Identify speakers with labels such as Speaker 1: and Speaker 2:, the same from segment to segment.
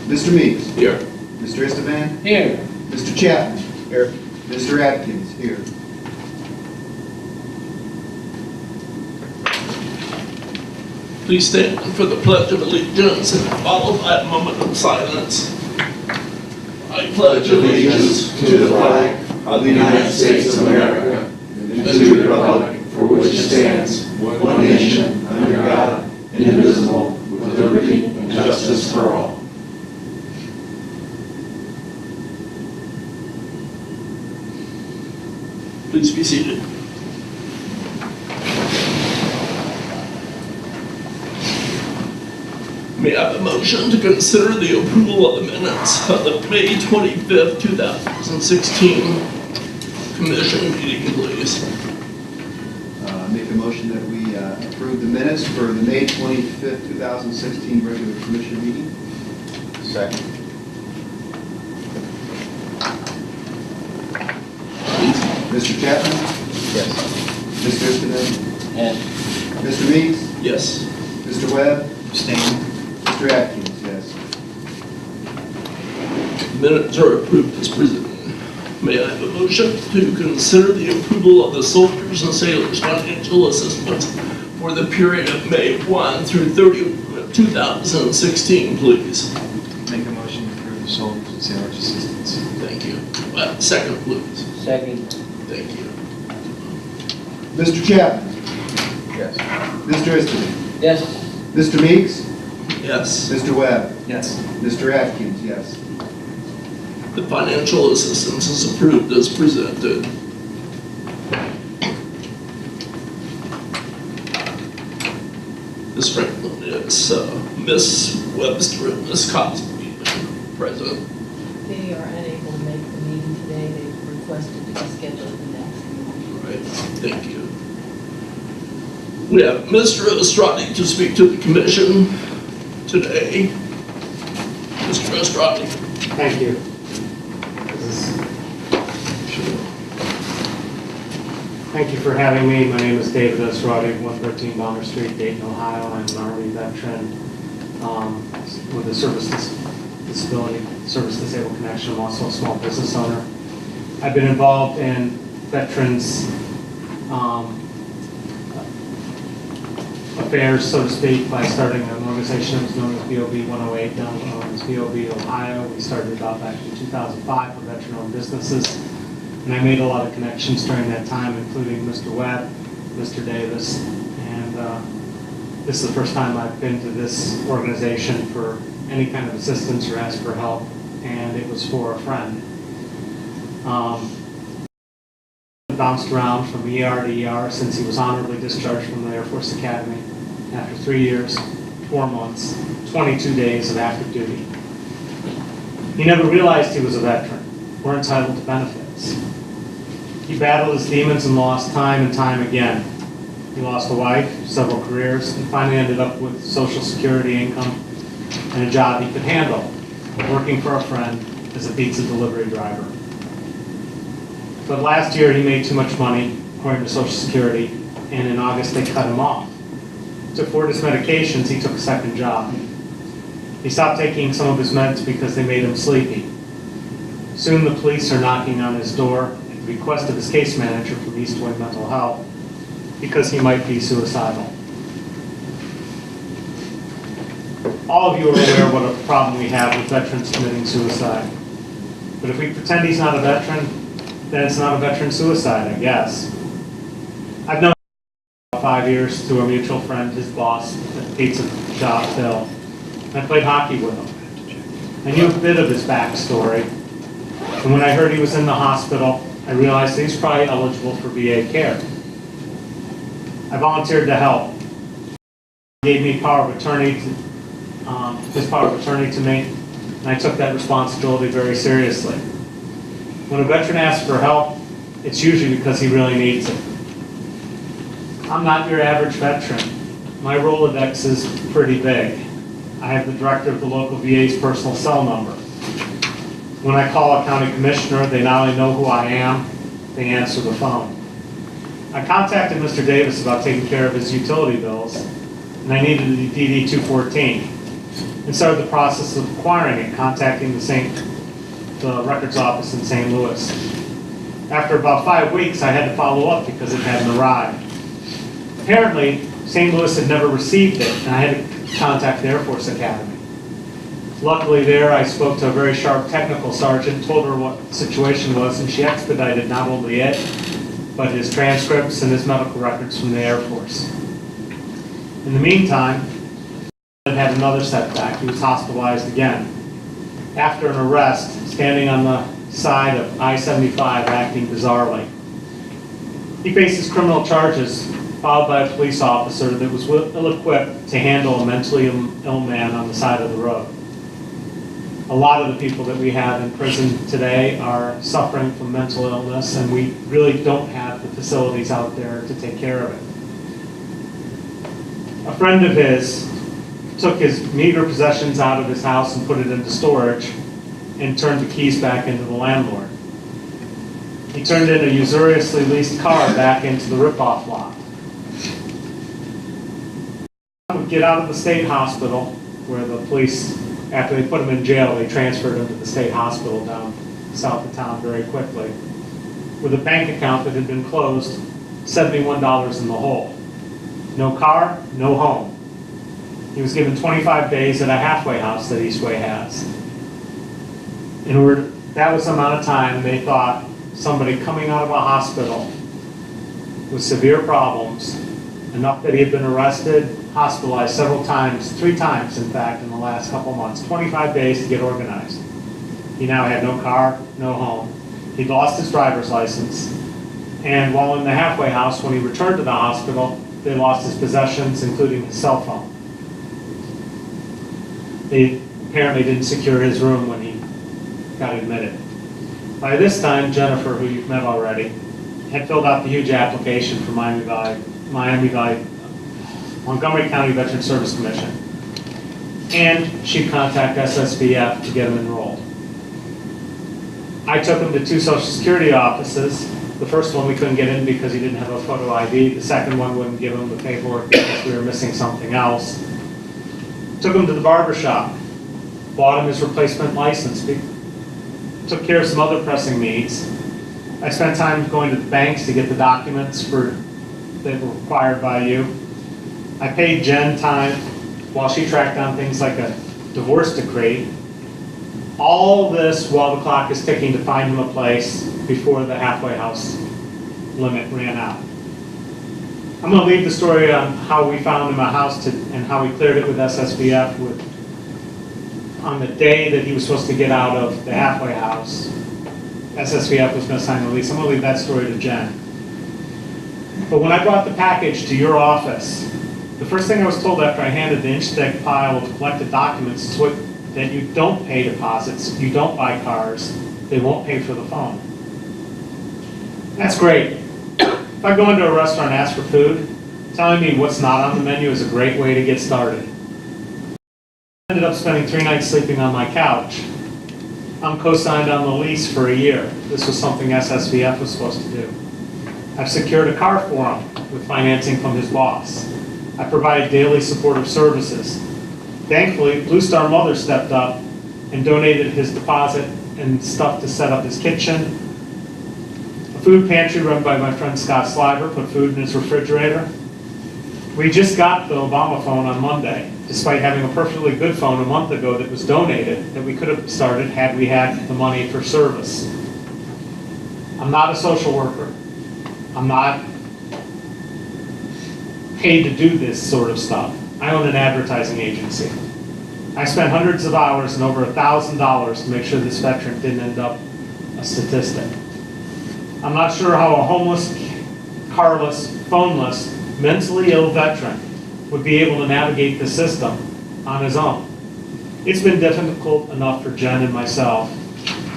Speaker 1: Mr. Meeks.
Speaker 2: Here.
Speaker 1: Mr. Esteban.
Speaker 3: Here.
Speaker 1: Mr. Chapman.
Speaker 2: Here.
Speaker 1: Mr. Atkins. Here.
Speaker 2: Please stand for the Pledge of Allegiance and followed by a moment of silence. I pledge allegiance to the flag of the United States of America and to the republic for which it stands, one nation, under God, indivisible, with liberty and justice for all. Please be seated. May I have a motion to consider the approval of the minutes of the May 25th, 2016 Commission meeting, please?
Speaker 1: Make a motion that we approve the minutes for the May 25th, 2016 regular commission meeting. Second. Mr. Chapman? Yes. Mr. Esteban?
Speaker 3: Yes.
Speaker 1: Mr. Meeks?
Speaker 2: Yes.
Speaker 1: Mr. Webb?
Speaker 3: Abstain.
Speaker 1: Mr. Atkins, yes.
Speaker 2: Minutes are approved as presented. May I have a motion to consider the approval of the soldiers and sailors financial assistance for the period of May 1 through 30, 2016, please?
Speaker 4: Make a motion to approve the soldiers and sailors assistance.
Speaker 2: Thank you. Second, please.
Speaker 3: Second.
Speaker 2: Thank you.
Speaker 1: Mr. Chapman?
Speaker 4: Yes.
Speaker 1: Mr. Esteban?
Speaker 3: Yes.
Speaker 1: Mr. Meeks?
Speaker 2: Yes.
Speaker 1: Mr. Webb?
Speaker 4: Yes.
Speaker 1: Mr. Atkins, yes.
Speaker 2: The financial assistance is approved as presented. Ms. Franklin is Ms. Webster and Ms. Cosby present.
Speaker 5: They are unable to make the meeting today. They've requested to be scheduled the next meeting.
Speaker 2: Right, thank you. We have Mr. Estradi to speak to the commission today. Mr. Estradi.
Speaker 6: Thank you. Thank you for having me. My name is David Estradi, 113 Bonner Street, Dayton, Ohio. I'm an Army veteran with a service disabled connection. I'm also a small business owner. I've been involved in veterans affairs, so to speak, by starting an organization that was known as BOB 108, now known as BOB Ohio. We started about back in 2005 for veteran-owned businesses. And I made a lot of connections during that time, including Mr. Webb, Mr. Davis, and this is the first time I've been to this organization for any kind of assistance or asked for help, and it was for a friend. Bounced around from ER to ER since he was honorably discharged from the Air Force Academy after 3 years, 4 months, 22 days of active duty. He never realized he was a veteran or entitled to benefits. He battled his demons and lost time and time again. He lost a wife, several careers, and finally ended up with Social Security income and a job he could handle, working for a friend as a pizza delivery driver. But last year he made too much money, according to Social Security, and in August they cut him off. To afford his medications, he took a second job. He stopped taking some of his meds because they made him sleepy. Soon the police are knocking on his door at the request of his case manager from Eastway Mental Health because he might be suicidal. All of you are aware what a problem we have with veterans committing suicide. But if we pretend he's not a veteran, then it's not a veteran suicide, I guess. I've known him for 5 years through a mutual friend, his boss at the pizza shop, Phil. I played hockey with him. I knew a bit of his backstory. And when I heard he was in the hospital, I realized he's probably eligible for VA care. I volunteered to help. He gave me power of attorney his power of attorney to me, and I took that responsibility very seriously. When a veteran asks for help, it's usually because he really needs it. I'm not your average veteran. My Rolodex is pretty big. I have the director of the local VA's personal cell number. When I call a county commissioner, they not only know who I am, they answer the phone. I contacted Mr. Davis about taking care of his utility bills, and I needed a DD-214. and started the process of acquiring it, contacting the records office in St. Louis. After about 5 weeks, I had to follow up because it hadn't arrived. Apparently, St. Louis had never received it, and I had to contact the Air Force Academy. Luckily there, I spoke to a very sharp technical sergeant, told her what the situation was, and she expedited not only it, but his transcripts and his medical records from the Air Force. In the meantime, he had another setback. He was hospitalized again. After an arrest, standing on the side of I-75, acting bizarrely. He faces criminal charges filed by a police officer that was ill-equipped to handle a mentally ill man on the side of the road. A lot of the people that we have in prison today are suffering from mental illness, and we really don't have the facilities out there to take care of it. A friend of his took his meager possessions out of his house and put it into storage and turned the keys back into the landlord. He turned in a usuriously leased car back into the rip-off lot. He would get out of the state hospital where the police, after they put him in jail, they transferred him to the state hospital down south of town very quickly, with a bank account that had been closed, $71 in the hole. No car, no home. He was given 25 days at a halfway house that Eastway has. That was the amount of time they thought somebody coming out of a hospital with severe problems, enough that he had been arrested, hospitalized several times, 3 times in fact in the last couple months, 25 days to get organized. He now had no car, no home. He'd lost his driver's license, and while in the halfway house, when he returned to the hospital, they lost his possessions, including his cell phone. They apparently didn't secure his room when he got admitted. By this time, Jennifer, who you've met already, had filled out the huge application for Montgomery County Veteran Service Commission, and she'd contact SSVF to get him enrolled. I took him to 2 Social Security offices. The first one we couldn't get in because he didn't have a photo ID. The second one wouldn't give him the paperwork because we were missing something else. Took him to the barber shop, bought him his replacement license, took care of some other pressing needs. I spent time going to the banks to get the documents that were required by you. I paid Jen time while she tracked down things like a divorce decree. All this while the clock is ticking to find him a place before the halfway house limit ran out. I'm going to leave the story on how we found him a house and how we cleared it with SSVF on the day that he was supposed to get out of the halfway house. SSVF was going to sign the lease. I'm going to leave that story to Jen. But when I brought the package to your office, the first thing I was told after I handed the inch-thick pile of collected documents is that you don't pay deposits, you don't buy cars, they won't pay for the phone. That's great. If I go into a restaurant and ask for food, telling me what's not on the menu is a great way to get started. I ended up spending 3 nights sleeping on my couch. I'm co-signed on the lease for a year. This was something SSVF was supposed to do. I've secured a car for him with financing from his boss. I provided daily supportive services. Thankfully, Blue Star Mother stepped up and donated his deposit and stuff to set up his kitchen. A food pantry run by my friend Scott Sliver put food in his refrigerator. We just got the Obama phone on Monday, despite having a perfectly good phone a month ago that was donated, that we could have started had we had the money for service. I'm not a social worker. I'm not paid to do this sort of stuff. I own an advertising agency. I spent hundreds of hours and over $1,000 to make sure this veteran didn't end up a statistic. I'm not sure how a homeless, carless, phoneless, mentally ill veteran would be able to navigate the system on his own. It's been difficult enough for Jen and myself,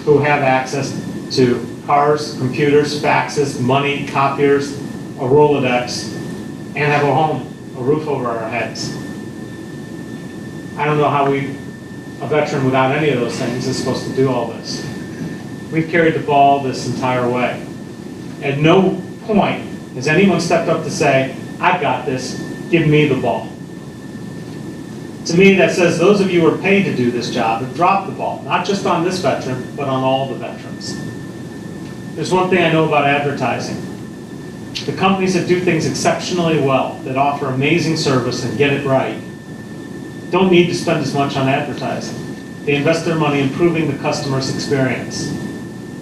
Speaker 6: who have access to cars, computers, faxes, money, copiers, a Rolodex, and have a home, a roof over our heads. I don't know how a veteran without any of those things is supposed to do all this. We've carried the ball this entire way. At no point has anyone stepped up to say, I've got this, give me the ball. To me, that says those of you who are paid to do this job have dropped the ball, not just on this veteran, but on all the veterans. There's one thing I know about advertising. The companies that do things exceptionally well, that offer amazing service and get it right, don't need to spend as much on advertising. They invest their money improving the customer's experience.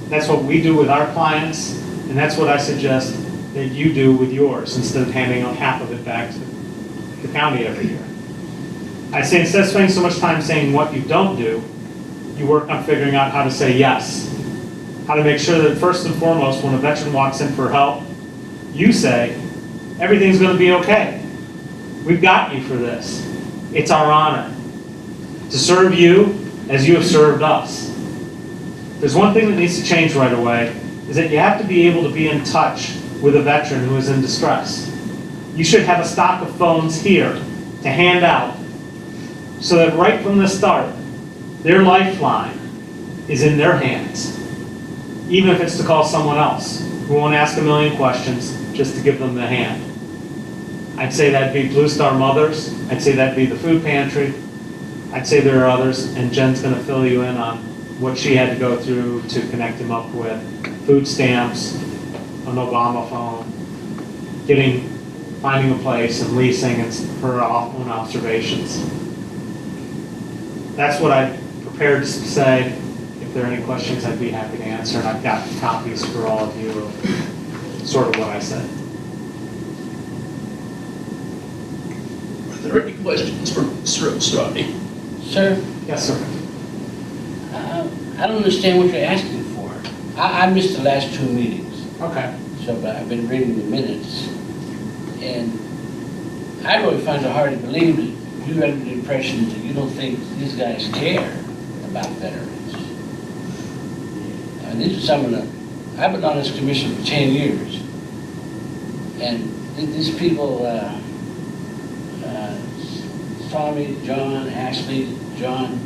Speaker 6: That's what we do with our clients, and that's what I suggest that you do with yours, instead of handing out half of it back to the county every year. I say instead of spending so much time saying what you don't do, you work on figuring out how to say yes. How to make sure that first and foremost, when a veteran walks in for help, you say, everything's going to be okay. We've got you for this. It's our honor to serve you as you have served us. There's one thing that needs to change right away, is that you have to be able to be in touch with a veteran who is in distress. You should have a stock of phones here to hand out, so that right from the start, their lifeline is in their hands, even if it's to call someone else who won't ask a million questions, just to give them the hand. I'd say that'd be Blue Star Mothers. I'd say that'd be the food pantry. I'd say there are others, and Jen's going to fill you in on what she had to go through to connect him up with food stamps, an Obama phone, finding a place and leasing, and her own observations. That's what I prepared to say. If there are any questions, I'd be happy to answer, and I've got copies for all of you of sort of what I said.
Speaker 2: Are there any questions for Mr. Ostrowski?
Speaker 3: Sir,
Speaker 6: Yes, sir.
Speaker 3: I don't understand what you're asking for. I missed the last two meetings,
Speaker 6: Okay.
Speaker 3: so but I've been reading the minutes. And I really find it hard to believe that you have the impression that you don't think these guys care about veterans. These are some of the, I've been on this commission for 10 years. And these people, Tommy, John, Ashley, John,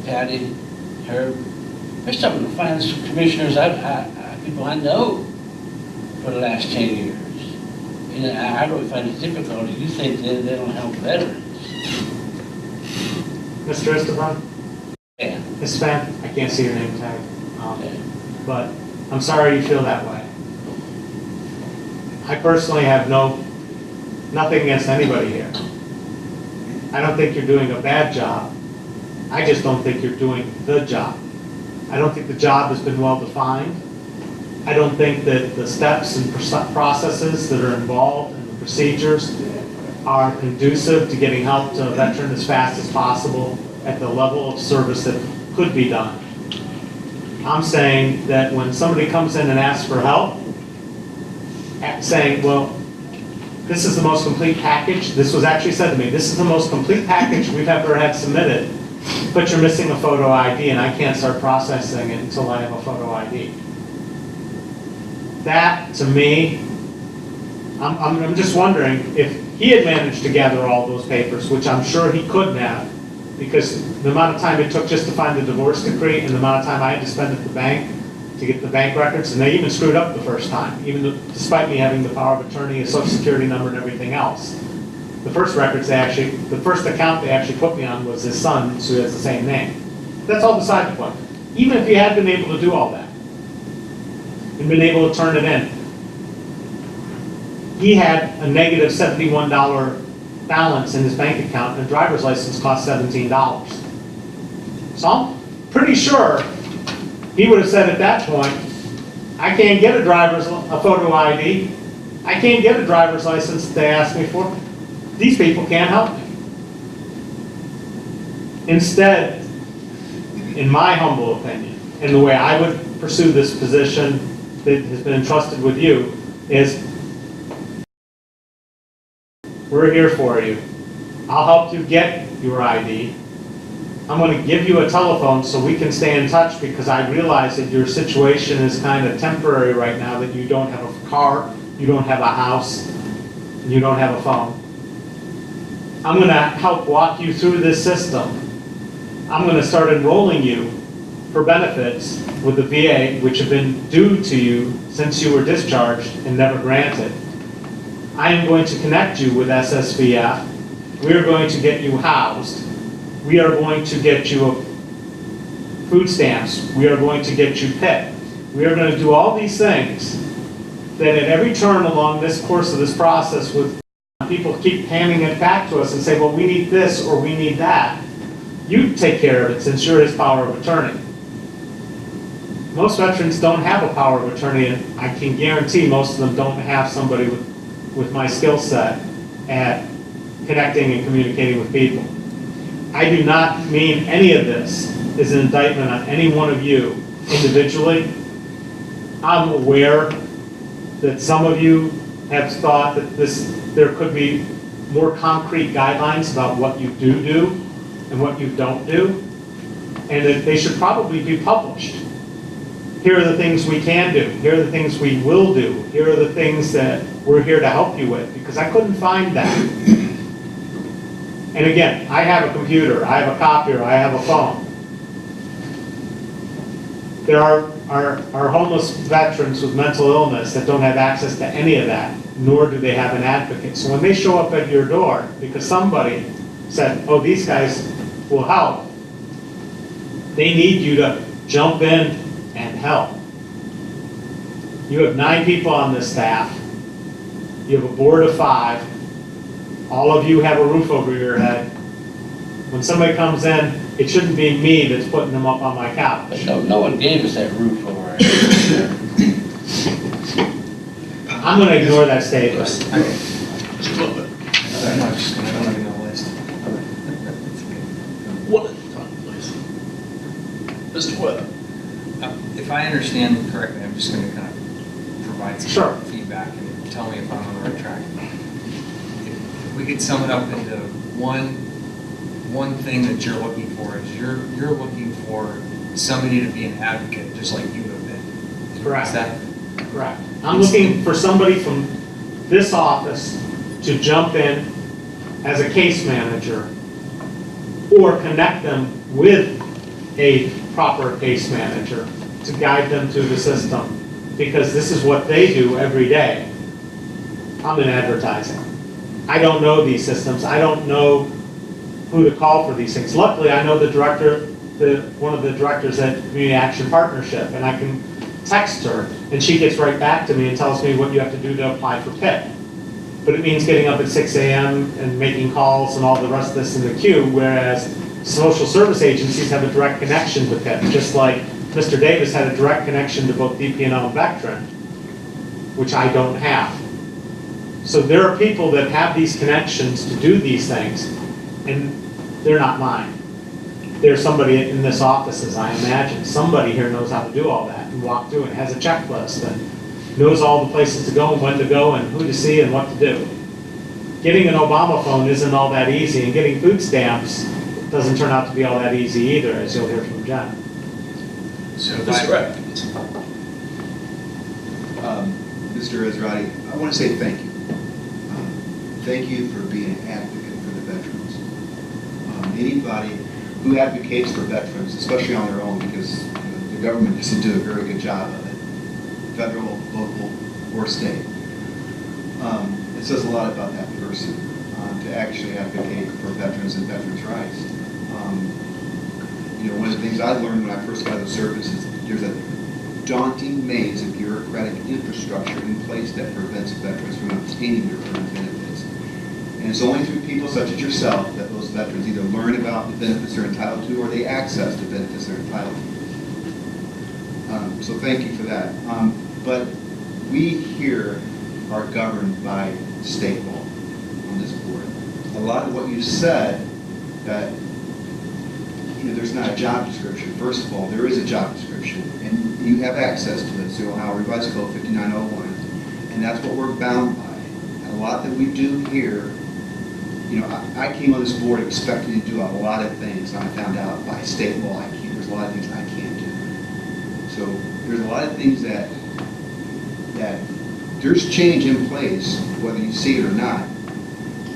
Speaker 3: Patty, Herb, they're some of the finest commissioners people I know for the last 10 years. And I really find it difficult. You think they don't help veterans.
Speaker 6: Mr. Esteban?
Speaker 3: Yeah.
Speaker 6: Ms. Span, I can't see your name tag,
Speaker 3: Okay.
Speaker 6: but I'm sorry you feel that way. I personally have nothing against anybody here. I don't think you're doing a bad job. I just don't think you're doing the job. I don't think the job has been well defined. I don't think that the steps and processes that are involved and the procedures are conducive to getting help to a veteran as fast as possible at the level of service that could be done. I'm saying that when somebody comes in and asks for help, saying, well, this is the most complete package, this was actually said to me, this is the most complete package we've ever had submitted, but you're missing a photo ID and I can't start processing it until I have a photo ID. That, to me, I'm just wondering if he had managed to gather all those papers, which I'm sure he couldn't have, because the amount of time it took just to find the divorce decree and the amount of time I had to spend at the bank to get the bank records, and they even screwed up the first time, despite me having the power of attorney, a social security number, and everything else. The first records the first account they actually put me on was his son, who has the same name. That's all beside the point. Even if he had been able to do all that and been able to turn it in, he had a negative $71 balance in his bank account, and a driver's license cost $17. So I'm pretty sure he would have said at that point, I can't get a photo ID. I can't get a driver's license that they asked me for. These people can't help me. Instead, in my humble opinion, and the way I would pursue this position that has been entrusted with you, is we're here for you. I'll help you get your ID. I'm going to give you a telephone so we can stay in touch, because I realize that your situation is kind of temporary right now, that you don't have a car, you don't have a house, and you don't have a phone. I'm going to help walk you through this system. I'm going to start enrolling you for benefits with the VA, which have been due to you since you were discharged and never granted. I am going to connect you with SSVF. We are going to get you housed. We are going to get you food stamps. We are going to get you PIP. We are going to do all these things that at every turn along this course of this process with people keep handing it back to us and say, well, we need this or we need that. You take care of it since you're his power of attorney. Most veterans don't have a power of attorney, and I can guarantee most of them don't have somebody with my skill set at connecting and communicating with people. I do not mean any of this is an indictment on any one of you individually. I'm aware that some of you have thought that there could be more concrete guidelines about what you do and what you don't do, and that they should probably be published. Here are the things we can do. Here are the things we will do. Here are the things that we're here to help you with, because I couldn't find that. And again, I have a computer, I have a copier, I have a phone. There are homeless veterans with mental illness that don't have access to any of that, nor do they have an advocate. So when they show up at your door because somebody said, oh, these guys will help, they need you to jump in and help. You have 9 people on this staff. You have a board of 5. All of you have a roof over your head. When somebody comes in, it shouldn't be me that's putting them up on my couch.
Speaker 3: But no one gave us that roof over our head.
Speaker 6: I'm going to ignore that statement.
Speaker 4: I'm not just gonna, I don't have any on the list.
Speaker 2: One at a time, please. Mr. Webb.
Speaker 4: If I understand correctly, I'm just gonna kind of provide some
Speaker 6: Sure.
Speaker 4: feedback and tell me if I'm on the right track. If we could sum it up into one thing that you're looking for is you're looking for somebody to be an advocate, just like you have been.
Speaker 6: Correct.
Speaker 4: Is that
Speaker 6: Correct. I'm looking for somebody from this office to jump in as a case manager or connect them with a proper case manager to guide them through the system, because this is what they do every day. I'm in advertising. I don't know these systems. I don't know who to call for these things. Luckily, I know the director, one of the directors at Community Action Partnership, and I can text her, and she gets right back to me and tells me what you have to do to apply for PIP. But it means getting up at 6 a.m. and making calls and all the rest of this in the queue, whereas social service agencies have a direct connection to PIP, just like Mr. Davis had a direct connection to both DP&O and Veteran, which I don't have. So there are people that have these connections to do these things, and they're not mine. There's somebody in this office, as I imagine. Somebody here knows how to do all that and walk through it, has a checklist, and knows all the places to go and when to go and who to see and what to do. Getting an Obama phone isn't all that easy, and getting food stamps doesn't turn out to be all that easy either, as you'll hear from Jen.
Speaker 4: so?
Speaker 2: Mr. Webb.
Speaker 1: Mr. Ezrati, I want to say thank you. Thank you for being an advocate for the veterans. Anybody who advocates for veterans, especially on their own, because the government doesn't do a very good job of it, federal, local, or state. It says a lot about that person to actually advocate for veterans and veterans' rights. One of the things I learned when I first got out of the service is there's a daunting maze of bureaucratic infrastructure in place that prevents veterans from obtaining their earned benefits. And it's only through people such as yourself that those veterans either learn about the benefits they're entitled to or they access the benefits they're entitled to. So thank you for that. But we here are governed by state law on this board. A lot of what you said, that there's not a job description. First of all, there is a job description, and you have access to it. So Ohio Revised Code 5901, and that's what we're bound by. And a lot that we do here, I came on this board expecting to do a lot of things, and I found out by state law there's a lot of things I can't do. So there's a lot of things that there's change in place, whether you see it or not,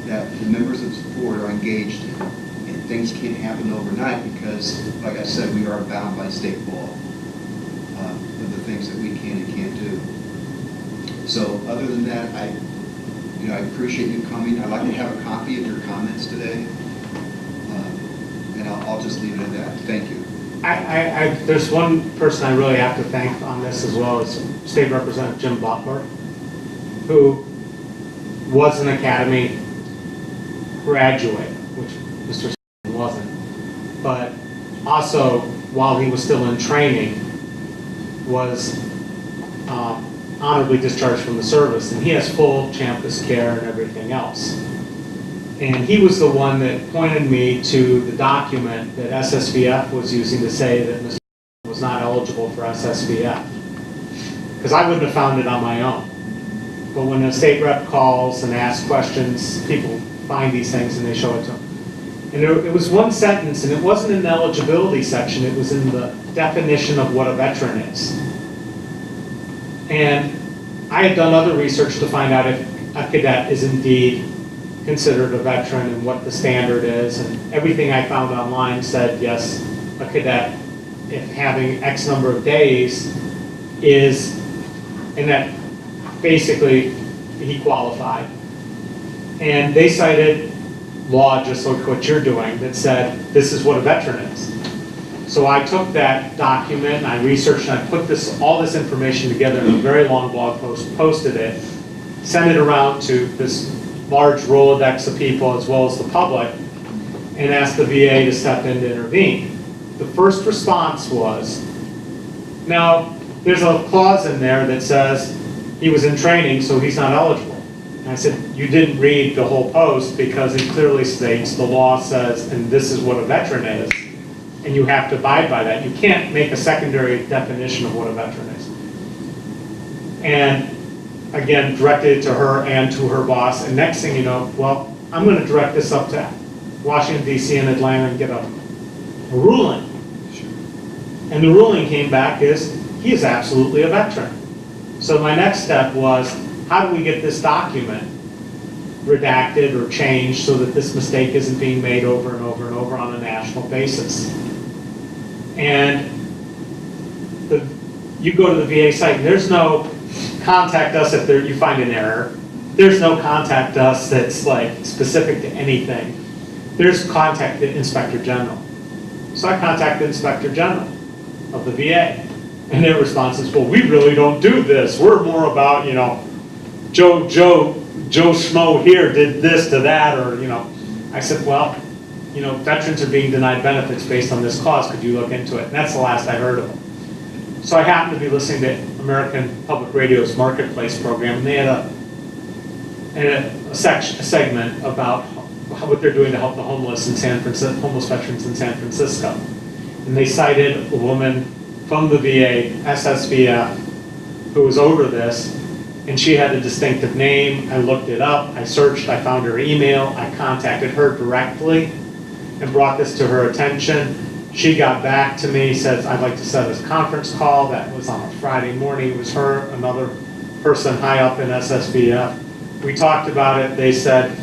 Speaker 1: that the members of this board are engaged in. And things can't happen overnight because, like I said, we are bound by state law of the things that we can and can't do. So other than that, You know, I appreciate you coming. I'd like to have a copy of your comments today. And I'll just leave it at that. Thank you.
Speaker 6: There's one person I really have to thank on this as well, as State Representative Jim Butler, who was an Academy graduate, which Mr. wasn't, but also, while he was still in training, was honorably discharged from the service, and he has full campus care and everything else. And he was the one that pointed me to the document that SSVF was using to say that Mr. was not eligible for SSVF. Because I wouldn't have found it on my own. But when a state rep calls and asks questions, people find these things and they show it to them. And it was one sentence, and it wasn't in the eligibility section, it was in the definition of what a veteran is. And I had done other research to find out if a cadet is indeed considered a veteran and what the standard is, and everything I found online said, yes, a cadet, if having X number of days is, and that basically he qualified. And they cited law, just like what you're doing, that said, this is what a veteran is. So I took that document and I researched and I put all this information together in a very long blog post, posted it, sent it around to this large Rolodex of people as well as the public, and asked the VA to step in to intervene. The first response was, now, there's a clause in there that says he was in training, so he's not eligible. And I said, you didn't read the whole post because it clearly states the law says, and this is what a veteran is, and you have to abide by that. You can't make a secondary definition of what a veteran is. And again, directed it to her and to her boss, and next thing you know, well, I'm going to direct this up to Washington, D.C. and Atlanta and get a ruling. And the ruling came back is, he is absolutely a veteran. So my next step was, how do we get this document redacted or changed so that this mistake isn't being made over and over and over on a national basis? And you go to the VA site, and there's no contact us if you find an error. There's no contact us that's like specific to anything. There's contact the Inspector General. So I contacted the Inspector General of the VA. And their response is, well, we really don't do this. We're more about, you know, Joe Schmo here did this to that, or, you know. I said, well, you know, veterans are being denied benefits based on this clause. Could you look into it? And that's the last I heard of them. So I happened to be listening to American Public Radio's Marketplace program, and they had a segment about what they're doing to help the homeless homeless veterans in San Francisco. And they cited a woman from the VA, SSVF, who was over this, and she had a distinctive name. I looked it up, I searched, I found her email, I contacted her directly and brought this to her attention. She got back to me, says, I'd like to set a conference call. That was on a Friday morning. It was her, another person high up in SSVF. We talked about it. They said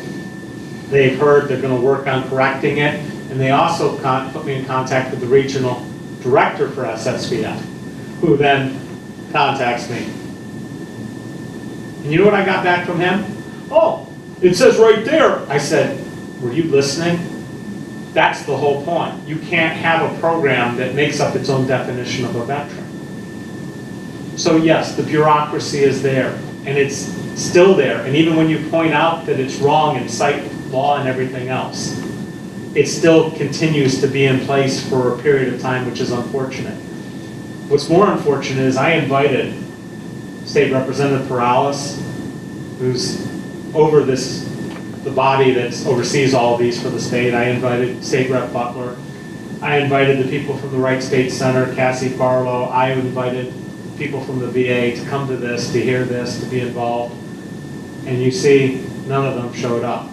Speaker 6: they've heard they're going to work on correcting it, and they also put me in contact with the regional director for SSVF, who then contacts me. And you know what I got back from him? Oh, it says right there. I said, were you listening? That's the whole point. You can't have a program that makes up its own definition of a veteran. So yes, the bureaucracy is there, and it's still there. And even when you point out that it's wrong and cite law and everything else, it still continues to be in place for a period of time, which is unfortunate. What's more unfortunate is I invited State Representative Perales, who's over the body that oversees all of these for the state. I invited State Rep Butler. I invited the people from the Wright State Center, Cassie Barlow. I invited people from the VA to come to this, to hear this, to be involved. And you see, none of them showed up.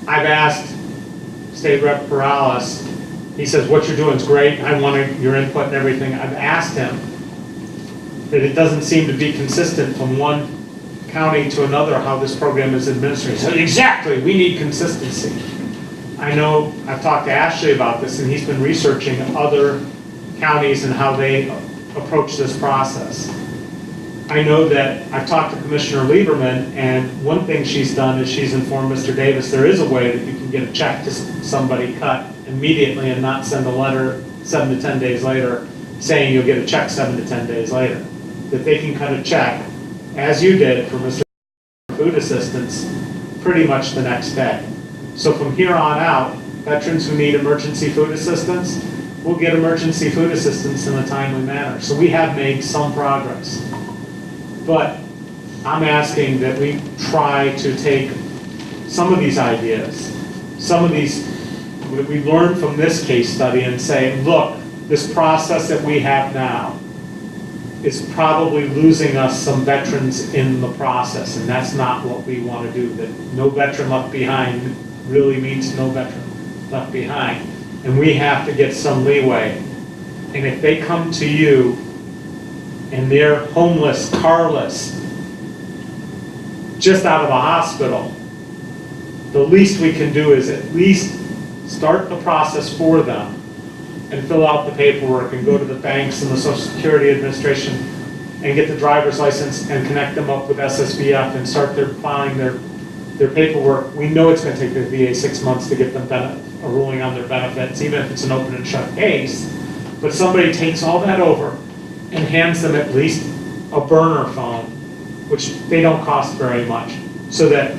Speaker 6: I've asked State Rep Perales, he says, what you're doing is great, I want your input and everything. I've asked him that it doesn't seem to be consistent from one county to another how this program is administered. He said, exactly, we need consistency. I know, I've talked to Ashley about this, and he's been researching other counties and how they approach this process. I know that I've talked to Commissioner Lieberman, and one thing she's done is she's informed Mr. Davis there is a way that you can get a check to somebody cut immediately and not send a letter 7 to 10 days later saying you'll get a check 7 to 10 days later. That they can cut a check, as you did for Mr. Food Assistance, pretty much the next day. So from here on out, veterans who need emergency food assistance will get emergency food assistance in a timely manner. So we have made some progress. But I'm asking that we try to take some of these ideas, some of these that we learned from this case study and say, look, this process that we have now is probably losing us some veterans in the process, and that's not what we want to do. That no veteran left behind really means no veteran left behind. And we have to get some leeway. And if they come to you and they're homeless, carless, just out of a hospital, the least we can do is at least start the process for them and fill out the paperwork and go to the banks and the Social Security Administration and get the driver's license and connect them up with SSVF and start filing their paperwork. We know it's going to take the VA 6 months to get them a ruling on their benefits, even if it's an open and shut case. But somebody takes all that over and hands them at least a burner phone, which they don't cost very much, so that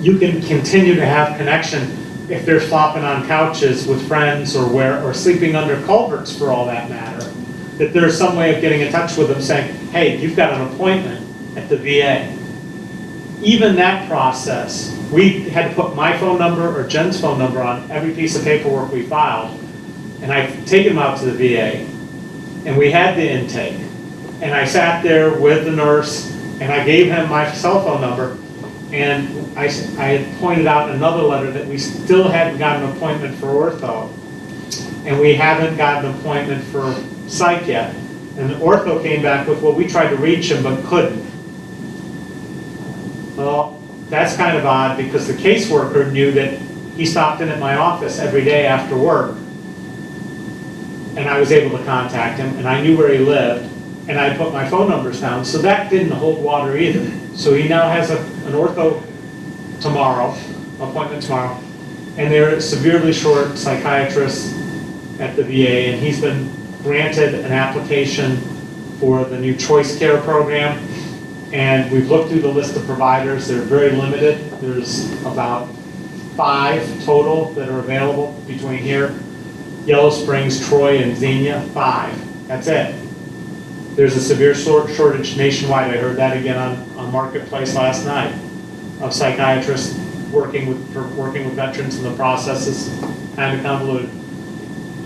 Speaker 6: you can continue to have connection if they're flopping on couches with friends or sleeping under culverts for all that matter, that there's some way of getting in touch with them saying, hey, you've got an appointment at the VA. Even that process, we had to put my phone number or Jen's phone number on every piece of paperwork we filed, and I've taken them out to the VA, and we had the intake, and I sat there with the nurse, and I gave him my cell phone number, and I had pointed out in another letter that we still hadn't got an appointment for ortho, and we haven't got an appointment for psych yet. And the ortho came back with, well, we tried to reach him but couldn't. Well, that's kind of odd because the caseworker knew that he stopped in at my office every day after work, and I was able to contact him, and I knew where he lived, and I put my phone numbers down, so that didn't hold water either. So he now has an ortho appointment tomorrow, and they're severely short psychiatrists at the VA, and he's been granted an application for the new Choice Care program, and we've looked through the list of providers. They're very limited. There's about 5 total that are available between here, Yellow Springs, Troy, and Xenia. 5. That's it. There's a severe shortage nationwide. I heard that again on Marketplace last night of psychiatrists working with veterans, and the process is kind of convoluted.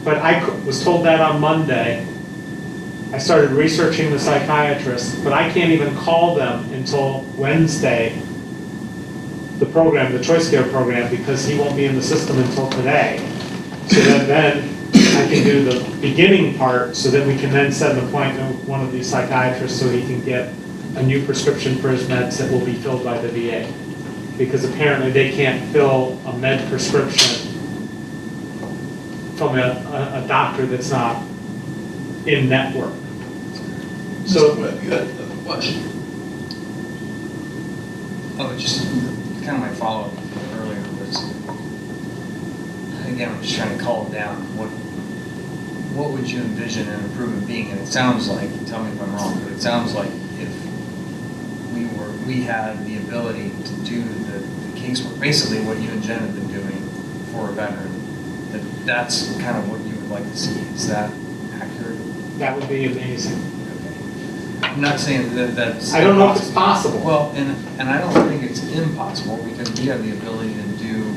Speaker 6: But I was told that on Monday. I started researching the psychiatrists, but I can't even call them until Wednesday, the program, the Choice Care program, because he won't be in the system until today. So then I can do the beginning part so that we can then set an appointment with one of these psychiatrists so he can get a new prescription for his meds that will be filled by the VA. Because apparently they can't fill a med prescription from a doctor that's not in network. So
Speaker 2: you had another question.
Speaker 4: Oh, just kind of my follow-up earlier was, again, I'm just trying to call it down. What would you envision an improvement being? And it sounds like, tell me if I'm wrong, but it sounds like if we had the ability to do the casework, basically what you and Jen have been doing for a veteran, that's kind of what you would like to see. Is that accurate?
Speaker 6: that would be amazing.
Speaker 4: Okay. I'm not saying that's...
Speaker 6: I don't know if it's possible.
Speaker 4: Well, and I don't think it's impossible because we have the ability to do,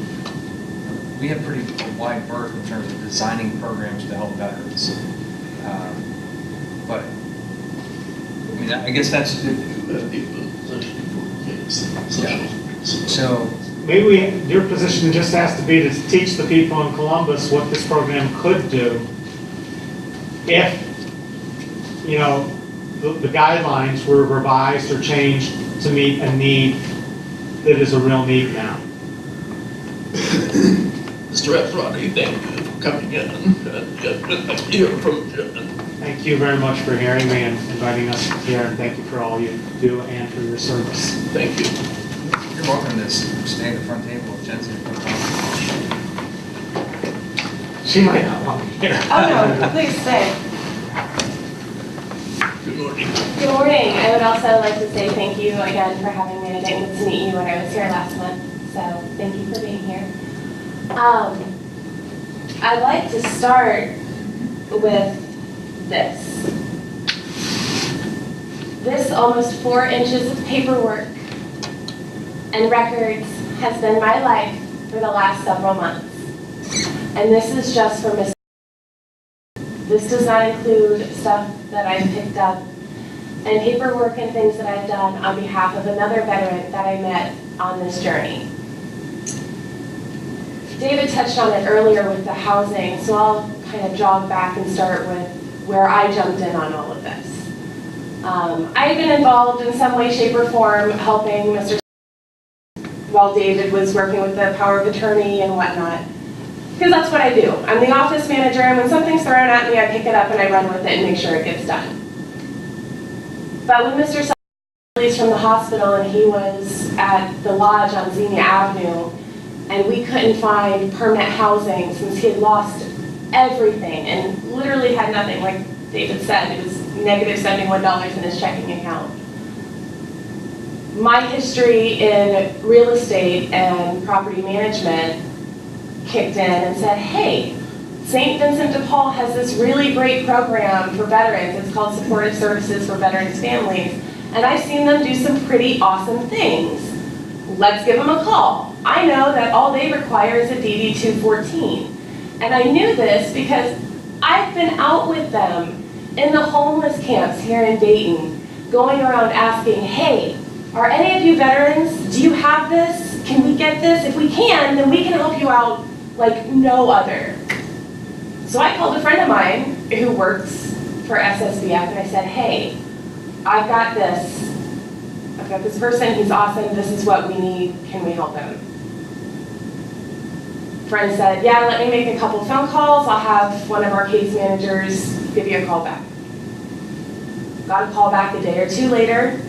Speaker 4: we have pretty wide berth in terms of designing programs to help veterans. But, I mean, I guess that's... So...
Speaker 6: Maybe your position just has to be to teach the people in Columbus what this program could do if, you know, the guidelines were revised or changed to meet a need that is a real need now.
Speaker 2: Mr. Efroni, thank you for coming in and hear from Jen.
Speaker 6: Thank you very much for hearing me and inviting us here, and thank you for all you do and for your service.
Speaker 2: Thank you.
Speaker 4: You're welcome to stay at the front table with Jensen.
Speaker 6: She might not want me here.
Speaker 7: Oh, no, please stay.
Speaker 2: Good morning.
Speaker 7: Good morning. I would also like to say thank you again for having me. I didn't get to meet you when I was here last month, so thank you for being here. I'd like to start with this. This almost 4 inches of paperwork and records has been my life for the last several months. And this is just for Miss. This does not include stuff that I've picked up and paperwork and things that I've done on behalf of another veteran that I met on this journey. David touched on it earlier with the housing, so I'll kind of jog back and start with where I jumped in on all of this. I've been involved in some way, shape, or form helping Mr. while David was working with the power of attorney and whatnot. Because that's what I do. I'm the office manager, and when something's thrown at me, I pick it up and I run with it and make sure it gets done. But when Mr. was released from the hospital and he was at the lodge on Xenia Avenue, and we couldn't find permanent housing since he had lost everything and literally had nothing, like David said, it was negative $71 in his checking account. My history in real estate and property management kicked in and said, hey, St. Vincent de Paul has this really great program for veterans. It's called Supportive Services for Veterans Families. And I've seen them do some pretty awesome things. Let's give them a call. I know that all they require is a DD 214. And I knew this because I've been out with them in the homeless camps here in Dayton, going around asking, hey, are any of you veterans? Do you have this? Can we get this? If we can, then we can help you out like no other. So I called a friend of mine who works for SSVF and I said, hey, I've got this person, he's awesome, this is what we need, can we help him? Friend said, yeah, let me make a couple phone calls, I'll have one of our case managers give you a call back. Got a call back a day or two later,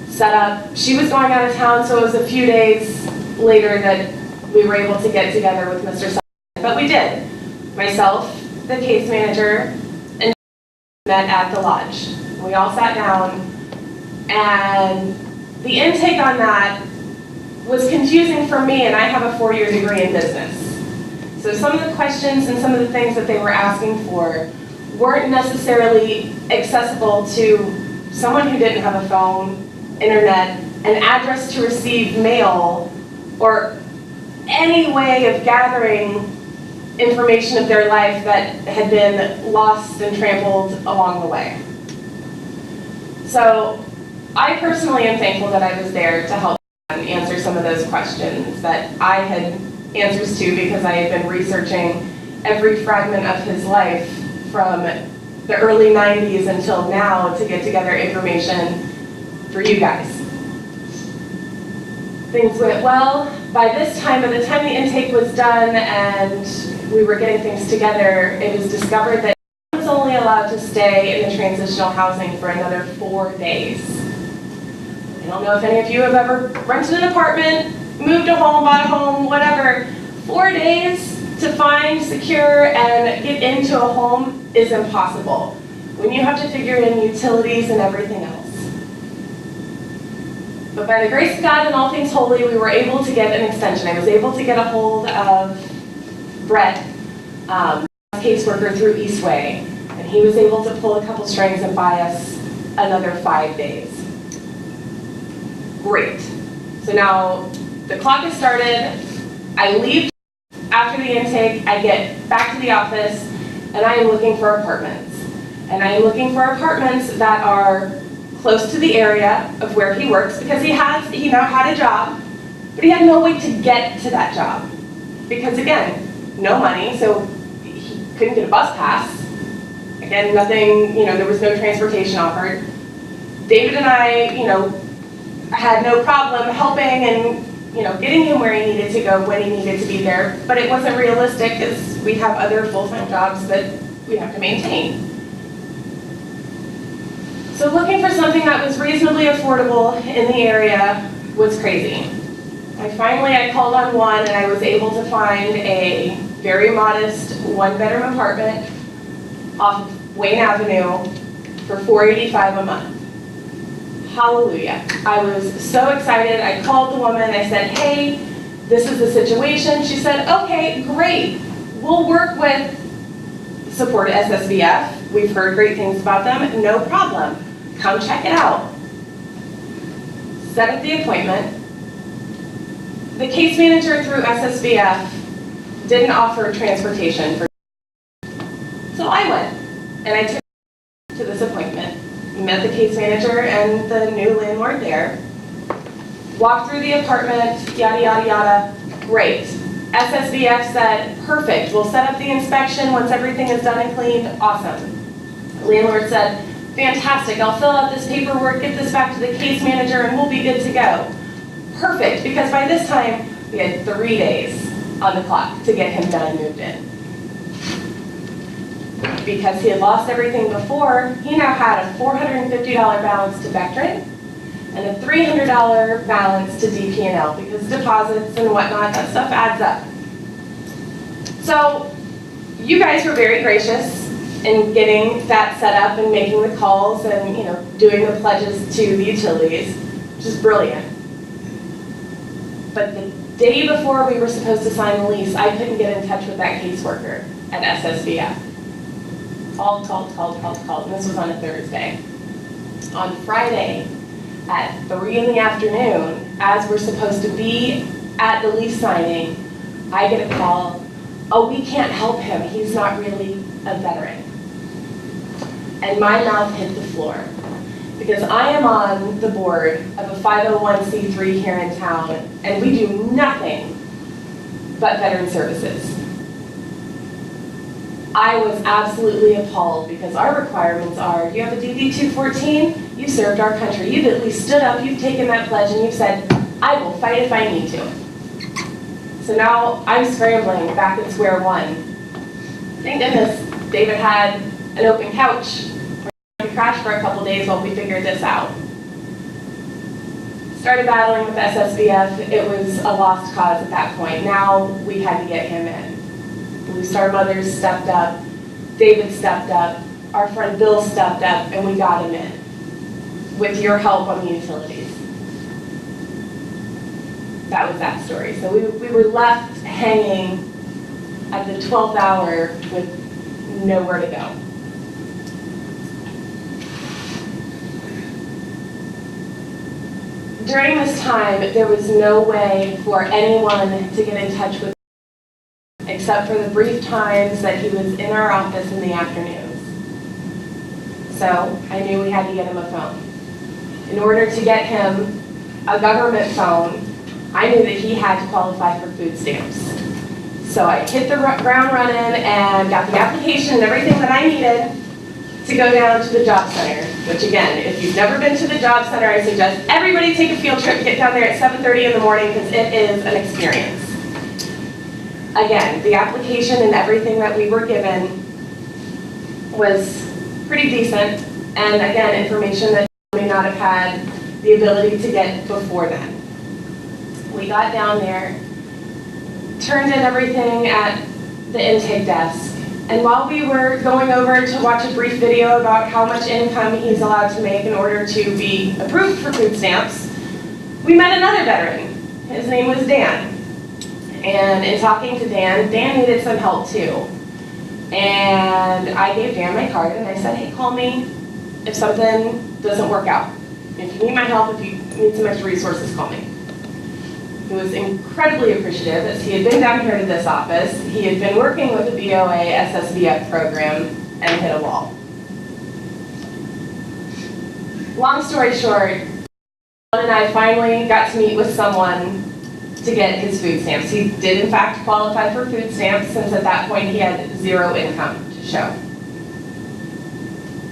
Speaker 7: set up, she was going out of town, so it was a few days later that we were able to get together with Mr. Simon, but we did. Myself, the case manager, and met at the lodge. We all sat down, and the intake on that was confusing for me, and I have a 4-year degree in business. So some of the questions and some of the things that they were asking for weren't necessarily accessible to someone who didn't have a phone, internet, an address to receive mail, or any way of gathering information of their life that had been lost and trampled along the way. So I personally am thankful that I was there to help answer some of those questions that I had answers to because I had been researching every fragment of his life from the early 90s until now to get together information for you guys. Things went well. By this time, by the time the intake was done and we were getting things together, it was discovered that he was only allowed to stay in the transitional housing for another 4 days. I don't know if any of you have ever rented an apartment, moved a home, bought a home, whatever. 4 days to find, secure, and get into a home is impossible when you have to figure in utilities and everything else. But by the grace of God and all things holy, we were able to get an extension. I was able to get a hold of Brett, caseworker through Eastway, and he was able to pull a couple strings and buy us another 5 days. Great. So now the clock has started. I leave after the intake. I get back to the office, and I am looking for apartments. And I am looking for apartments that are close to the area of where he works because he now had a job, but he had no way to get to that job. Because again, no money, so he couldn't get a bus pass. Again, nothing, there was no transportation offered. David and I, had no problem helping and, getting him where he needed to go when he needed to be there, but it wasn't realistic because we have other full-time jobs that we have to maintain. So looking for something that was reasonably affordable in the area was crazy. I called on one and I was able to find a very modest one-bedroom apartment off of Wayne Avenue for $485 a month. Hallelujah. I was so excited. I called the woman, I said, hey, this is the situation. She said, okay, great. We'll work with Support SSVF. We've heard great things about them. No problem. Come check it out. Set up the appointment. The case manager through SSVF didn't offer transportation for. So I went and I took to this appointment. Met the case manager and the new landlord there. Walked through the apartment, yada, yada, yada. Great. SSVF said, perfect. We'll set up the inspection once everything is done and cleaned. Awesome. The landlord said, fantastic. I'll fill out this paperwork, get this back to the case manager, and we'll be good to go. Perfect, because by this time, we had 3 days on the clock to get him done and moved in. Because he had lost everything before, he now had a $450 balance to Vectren and a $300 balance to DP&L, because deposits and whatnot, that stuff adds up. So you guys were very gracious in getting that set up and making the calls and doing the pledges to the utilities, which is brilliant. But the day before we were supposed to sign the lease, I couldn't get in touch with that caseworker at SSVF. Called, and this was on a Thursday. On Friday at 3 in the afternoon, as we're supposed to be at the lease signing, I get a call, oh, we can't help him, he's not really a veteran. And my mouth hit the floor, because I am on the board of a 501c3 here in town, and we do nothing but veteran services. I was absolutely appalled, because our requirements are, you have a DD 214, you served our country, you've at least stood up, you've taken that pledge, and you've said, I will fight if I need to. So now I'm scrambling back at square one. Thank goodness David had an open couch. We crashed for a couple days while we figured this out. Started battling with SSVF. It was a lost cause at that point. Now we had to get him in. Blue Star Mothers stepped up, David stepped up, our friend Bill stepped up, and we got him in with your help on the utilities. That was that story. So we were left hanging at the 12th hour with nowhere to go. During this time, there was no way for anyone to get in touch with him, except for the brief times that he was in our office in the afternoons. So I knew we had to get him a phone. In order to get him a government phone, I knew that he had to qualify for food stamps. So I hit the ground running and got the application and everything that I needed to go down to the job center, which again, if you've never been to the job center, I suggest everybody take a field trip, get down there at 7:30 in the morning, because it is an experience. Again, the application and everything that we were given was pretty decent, and again, information that we may not have had the ability to get before then. We got down there, turned in everything at the intake desk, and while we were going over to watch a brief video about how much income he's allowed to make in order to be approved for food stamps, we met another veteran. His name was Dan. And in talking to Dan, Dan needed some help too. And I gave Dan my card and I said, hey, call me if something doesn't work out. If you need my help, if you need some extra resources, call me. He was incredibly appreciative, as he had been down here to this office. He had been working with the BOA SSVF program and hit a wall. Long story short, John and I finally got to meet with someone to get his food stamps. He did in fact qualify for food stamps, since at that point he had 0 income to show.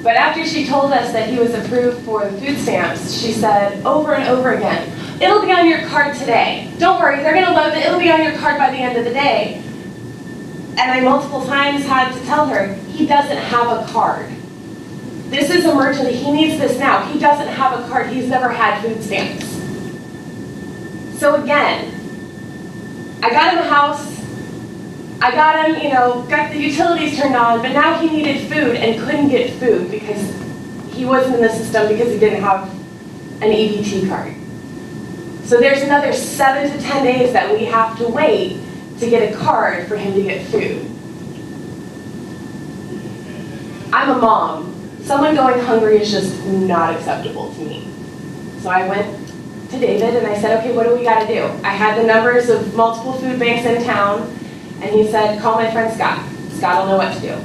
Speaker 7: But after she told us that he was approved for the food stamps, she said over and over again, it'll be on your card today. Don't worry, they're gonna load it, it'll be on your card by the end of the day. And I multiple times had to tell her, he doesn't have a card. This is emergency, he needs this now. He doesn't have a card, he's never had food stamps. So again, I got him a house, I got him, got the utilities turned on, but now he needed food and couldn't get food because he wasn't in the system because he didn't have an EBT card. So there's another 7 to 10 days that we have to wait to get a card for him to get food. I'm a mom. Someone going hungry is just not acceptable to me. So I went to David and I said, okay, what do we gotta do? I had the numbers of multiple food banks in town, and he said, call my friend Scott. Scott will know what to do.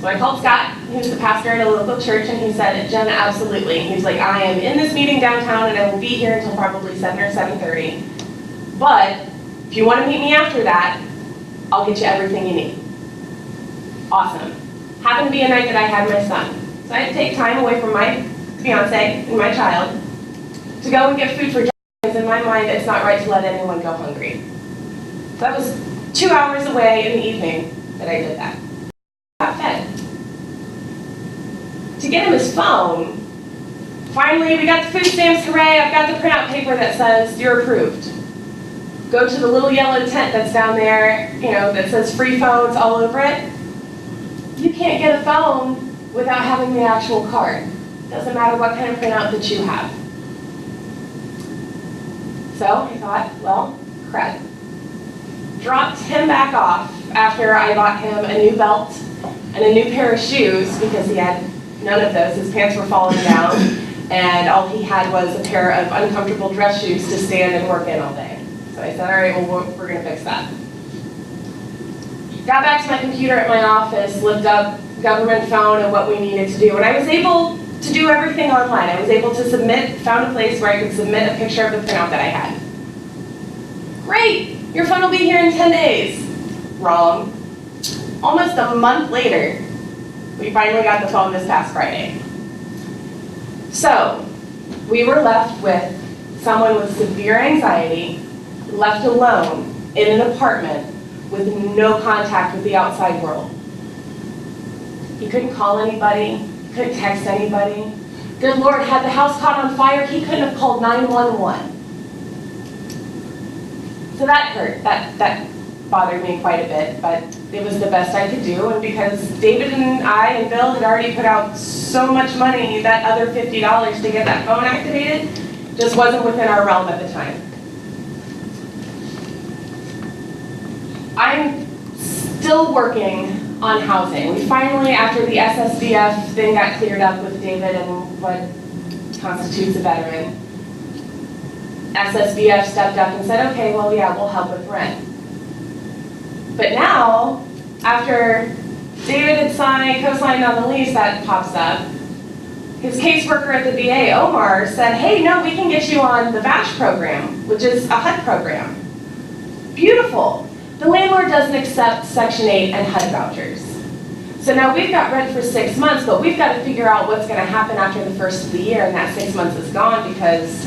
Speaker 7: So I called Scott, he was the pastor at a local church, and he said, Jen, absolutely. He's like, I am in this meeting downtown and I will be here until probably 7 or 7:30. But if you wanna meet me after that, I'll get you everything you need. Awesome. Happened to be a night that I had my son. So I had to take time away from my fiance and my child to go and get food for John, because in my mind, it's not right to let anyone go hungry. So that was 2 hours away in the evening that I did that. Got fed. To get him his phone, finally we got the food stamps, hooray, I've got the printout paper that says you're approved. Go to the little yellow tent that's down there, that says free phones all over it. You can't get a phone without having the actual card. Doesn't matter what kind of printout that you have. So I thought, well, crud. Dropped him back off after I bought him a new belt and a new pair of shoes because he had none of those. His pants were falling down and all he had was a pair of uncomfortable dress shoes to stand and work in all day. So I said, all right, well, we're gonna fix that. Got back to my computer at my office, looked up government phone and what we needed to do, and I was able to do everything online. I was able to found a place where I could submit a picture of the printout that I had. Great, your phone will be here in 10 days. Wrong. Almost a month later, we finally got the phone this past Friday. So, we were left with someone with severe anxiety, left alone in an apartment with no contact with the outside world. He couldn't call anybody, couldn't text anybody. Good Lord, had the house caught on fire, he couldn't have called 911. So that hurt, that bothered me quite a bit, but it was the best I could do, and because David and I and Bill had already put out so much money, that other $50 to get that phone activated just wasn't within our realm at the time. I'm still working on housing. We finally, after the SSVF thing got cleared up with David and what constitutes a veteran, SSVF stepped up and said, okay, well, yeah, we'll help with rent. But now, after David had co-signed on the lease, that pops up. His caseworker at the VA, Omar, said, hey, no, we can get you on the VASH program, which is a HUD program. Beautiful. The landlord doesn't accept Section 8 and HUD vouchers. So now we've got rent for 6 months, but we've got to figure out what's going to happen after the first of the year, and that 6 months is gone because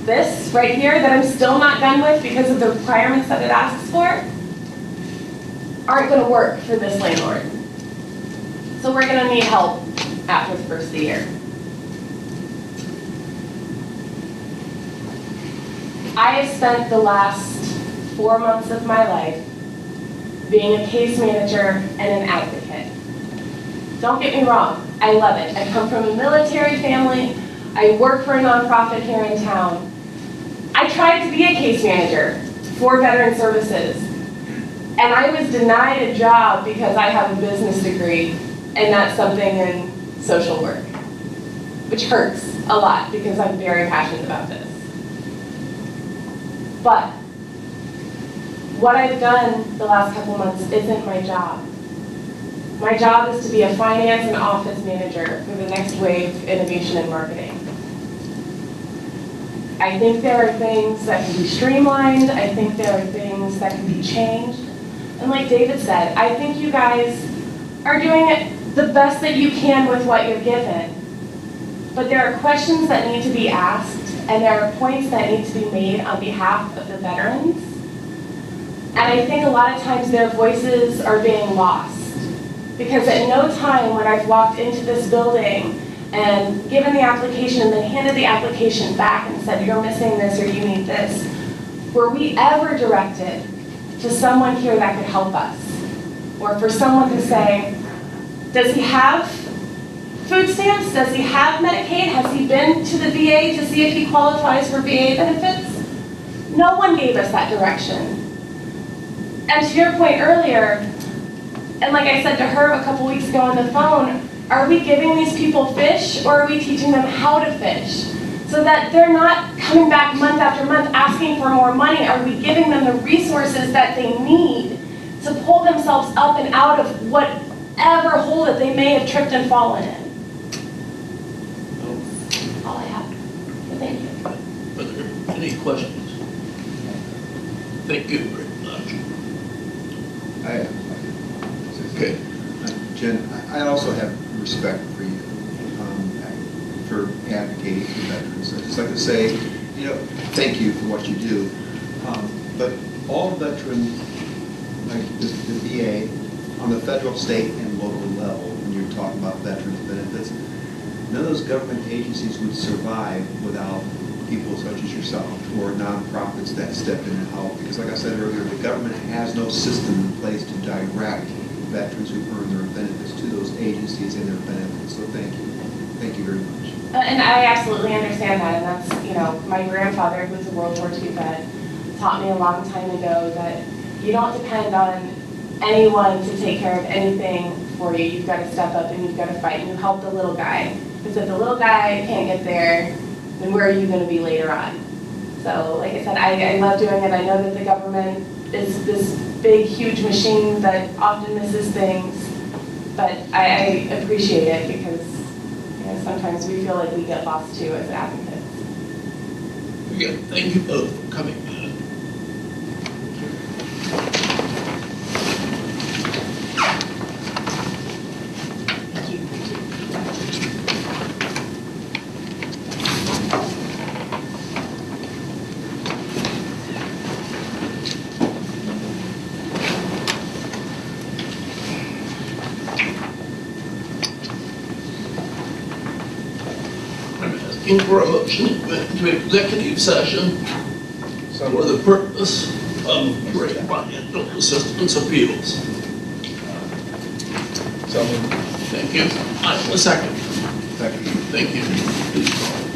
Speaker 7: this right here that I'm still not done with because of the requirements that it asks for aren't going to work for this landlord. So we're going to need help after the first of the year. I have spent the last 4 months of my life being a case manager and an advocate. Don't get me wrong, I love it. I come from a military family. I work for a nonprofit here in town. I tried to be a case manager for veteran services, and I was denied a job because I have a business degree and not something in social work, which hurts a lot because I'm very passionate about this. But what I've done the last couple months isn't my job. My job is to be a finance and office manager for the next wave of innovation and marketing. I think there are things that can be streamlined. I think there are things that can be changed. And like David said, I think you guys are doing it the best that you can with what you're given. But there are questions that need to be asked, and there are points that need to be made on behalf of the veterans. And I think a lot of times their voices are being lost Because at no time when I've walked into this building and given the application and then handed the application back and said, you're missing this or you need this, were we ever directed to someone here that could help us? Or for someone to say, does he have food stamps? Does he have Medicaid? Has he been to the VA to see if he qualifies for VA benefits? No one gave us that direction. And to your point earlier, and like I said to her a couple weeks ago on the phone, are we giving these people fish or are we teaching them how to fish? So that they're not coming back month after month asking for more money. Are we giving them the resources that they need to pull themselves up and out of whatever hole that they may have tripped and fallen in? All I have. But thank you.
Speaker 2: Are there any questions? Thank you very much. Okay.
Speaker 1: Jen, I also have respect for you, for advocating for veterans. I'd just like to say, thank you for what you do. But all veterans, like the VA, on the federal, state, and local level, when you're talking about veterans benefits, none of those government agencies would survive without people such as yourself or nonprofits that step in and help. Because like I said earlier, the government has no system in place to direct veterans who earn their benefits to those agencies and their benefits. So thank you. Thank you very much.
Speaker 7: And I absolutely understand that. And that's, my grandfather, who was a World War II vet, taught me a long time ago that you don't depend on anyone to take care of anything for you. You've got to step up and you've got to fight. And you help the little guy. Because if the little guy can't get there, then where are you going to be later on? So, like I said, I love doing it. I know that the government is this big, huge machine that often misses things, but I appreciate it because sometimes we feel like we get lost too as advocates.
Speaker 2: Again, thank you both for coming in. Asking for a motion to go into executive session for the purpose of hearing financial assistance appeals. Thank you. I have a second.
Speaker 1: Thank you.
Speaker 2: Thank you. Please call.